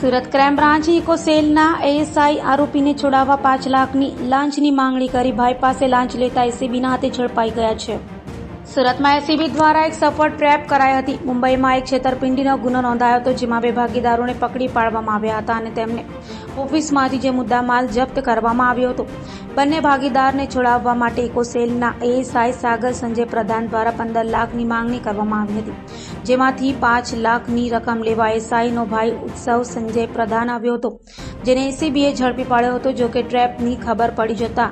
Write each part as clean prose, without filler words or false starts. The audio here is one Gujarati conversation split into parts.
સુરત ક્રાઇમ બ્રાન્ચ ઇકો સેલના એએસઆઈ આરોપીને છોડાવવા 5 લાખની લાંચની માંગણી કરી ભાઈ પાસે લાંચ લેતા એસીબીના હાથે ઝડપાઈ ગયા છે. સુરતમાં એસીબી દ્વારા એક સફળ ટ્રેપ કરાઈ હતી. મુંબઈમાં એક છેતરપિંડીનો ગુનો નોંધાયો હતો, જેમાં 2 ભાગીદારોને પકડી પાડવામાં આવ્યા હતા અને તેમને ઓફિસમાંથી જે મુદ્દામાલ જપ્ત કરવામાં આવ્યો હતો. બંને ભાગીદારને છોડાવવા માટે ઇકો સેલના એએસઆઈ સાગર સંજય પ્રધાન દ્વારા 15 લાખની માંગણી કરવામાં આવી હતી, જેમાંથી 5 લાખની રકમ લેવા એએસઆઈનો ભાઈ ઉત્સવ સંજય પ્રધાન આવ્યો હતો, જેને એસીબીએ ઝડપી પાડ્યો હતો. જોકે ટ્રેપની ખબર પડી જતા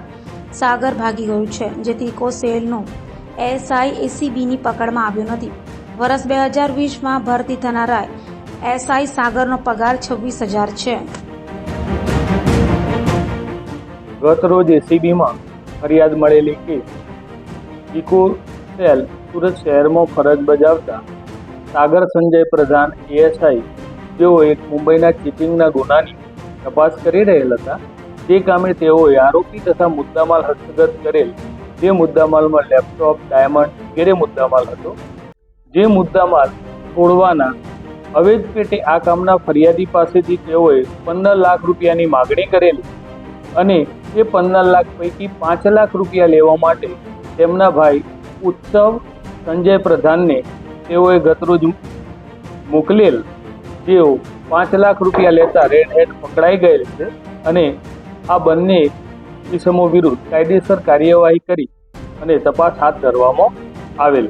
સાગર ભાગી ગયો છે, જેથી ઇકો સેલનો એએસઆઈ એસીબીની પકડમાં આવ્યો નથી. વર્ષ 2020માં ભરતી થનારા એએસઆઈ સાગરનો પગાર 26,000 છે. ગત રોજ એસીબીમાં ફરિયાદ મળેલી કે ઇકો સેલ સુરત શહેરમાં ફરજ બજાવતા સાગર સંજય પ્રધાન એએસઆઈ, જેઓ એક મુંબઈના ચીટિંગના ગુનાની તપાસ કરી રહેલ હતા, તે કામે તેઓએ આરોપી તથા મુદ્દામાલ હસ્તગત કરેલ. જે મુદ્દામાલમાં લેપટોપ, ડાયમંડ વગેરે મુદ્દામાલ હતો. જે મુદ્દામાલ છોડવાના અવૈધ પેટે આ કામના ફરિયાદી પાસેથી તેઓએ 15 લાખ રૂપિયાની માગણી કરેલી અને તે 15 લાખ પૈકી 5 લાખ રૂપિયા લેવા માટે તેમના ભાઈ ઉત્સવ સંજય પ્રધાનને તેઓએ ગતરોજ મોકલેલ, જેઓ 5 લાખ રૂપિયા લેતા રેડ હેન્ડ પકડાઈ ગયેલ છે અને આ બંને ઇસમો વિરુદ્ધ કાયદેસર કાર્યવાહી કરી અને તપાસ હાથ ધરવામાં આવેલ.